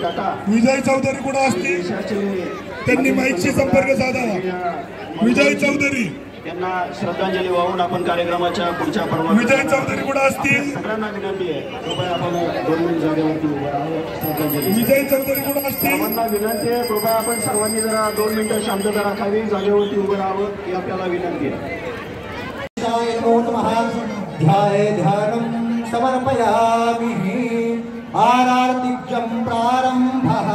टाटा विजय चौधरी कुठे असतील त्यांनी माईकशी संपर्क साधावा। विजय चौधरी यांना श्रद्धांजली वाहून आपण कार्यक्रमाच्या पुढच्या पर्वात विजय चौधरी कुठे असतील सगळ्यांना विनंती आहे कृपया आपण 2 मिनिट जागेवरती उभं राहावं। श्रद्धांजली विजय चौधरी कुठे असतील सर्वांना विनंती आहे कृपया आपण सर्वांनी जरा 2 मिनिटं शांतता राखावी जागेवरती उभं राहावं ही आपल्याला विनंती आहे। ध्यानं समर्पयामि आरार्तिक्यं प्रारंभः।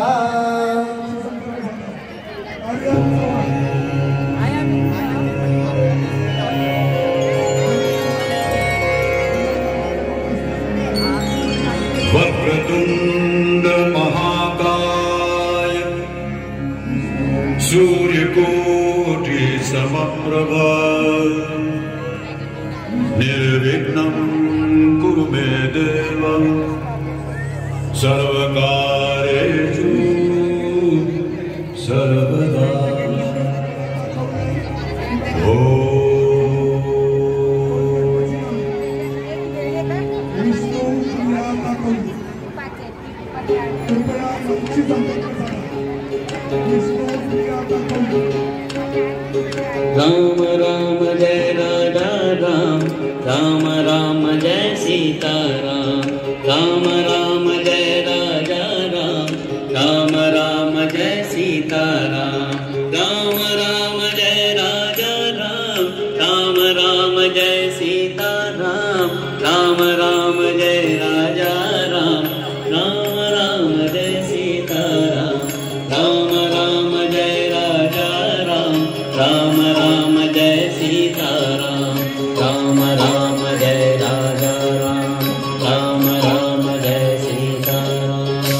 वक्रतुंड महाकाय सूर्यकोटि समप्रभा निर्विघ्नं कुरु मे देव सर्वकार्येषु सर्वदा। राम राम जय राजा राम, राम राम जय सीता राम, राम राम जय राजा राम, राम राम जय सीता राम, राम राम जय राजा राम, राम राम जय सीता राम, राम राम जय राजा राम, राम राम जय सीता राम, राम राम जय राजा राम, राम राम जय सीता राम, राम राम जय राजा राम, राम राम जय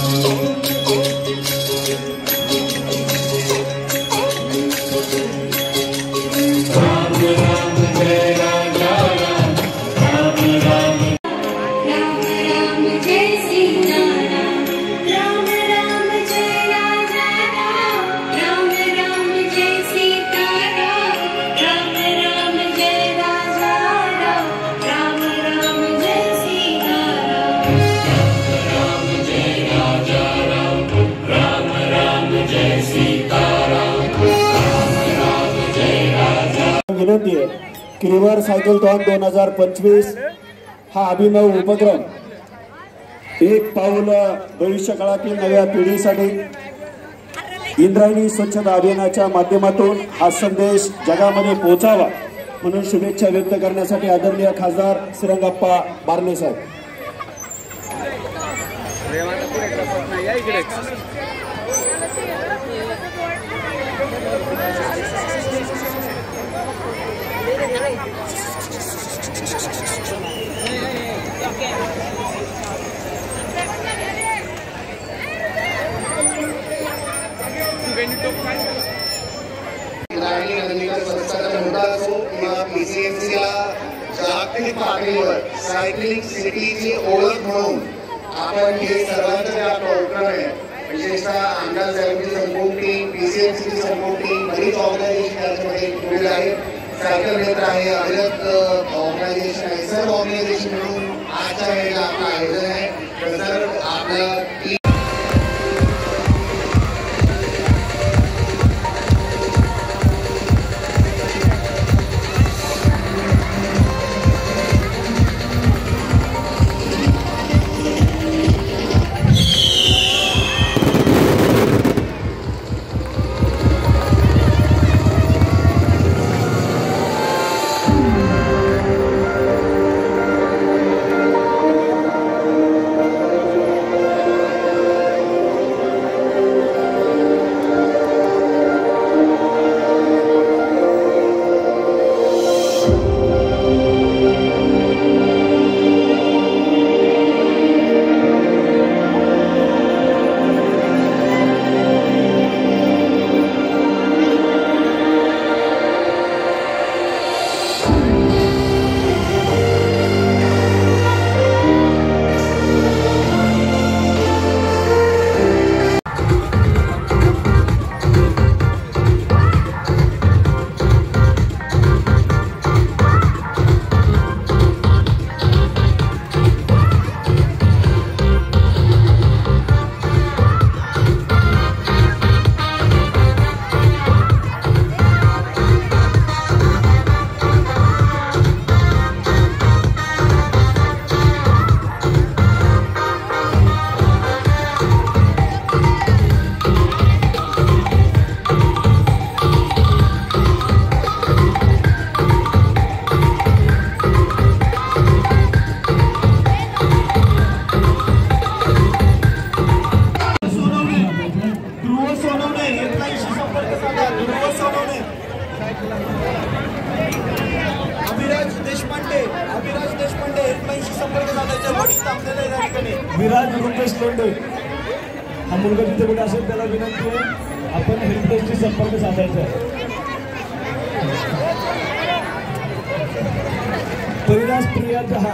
सीता राम, राम राम जय राजा राम, राम राम विनंती आहे की रिव्हर सायकलथॉन 2025 हा अभिनव उपक्रम एक पाऊल भविष्य काळातील नव्या पिढीसाठी इंद्रायणी स्वच्छता अभियानाच्या माध्यमातून हा संदेश जगामध्ये पोहोचावा म्हणून शुभेच्छा व्यक्त करण्यासाठी आदरणीय खासदार श्रीरंगप्पा बारणे साहेब। इंद्रायणी नदीचा स्वच्छता मुद्दा असो किंवा पीसीएमसीला जागतिक पातळीवर सायकलिंग सिटीची ओळख म्हणून आपण हे सर्वांचं जे आपलं उपक्रम आहे विशेषतः आमदार साहेबांची संपूर्ण टीम पीसीएमसीची संपूर्ण टीम बरीच ऑर्गनायझेशन याच्यामध्ये जुळलेले आहे। सायकल मित्र आहे, अभिरत ऑर्गनायझेशन आहे, सर्व ऑर्गनायझेशन मिळून आजच्या वेळेला आपलं आयोजन आहे। तर आपलं परिदास रुपेश लोंढे हा मुलगा जिथे कुठे असेल त्याला विनंती आहे आपण हेल्पडेस्कशी संपर्क साधायचा आहे. परिदास प्रिया जहा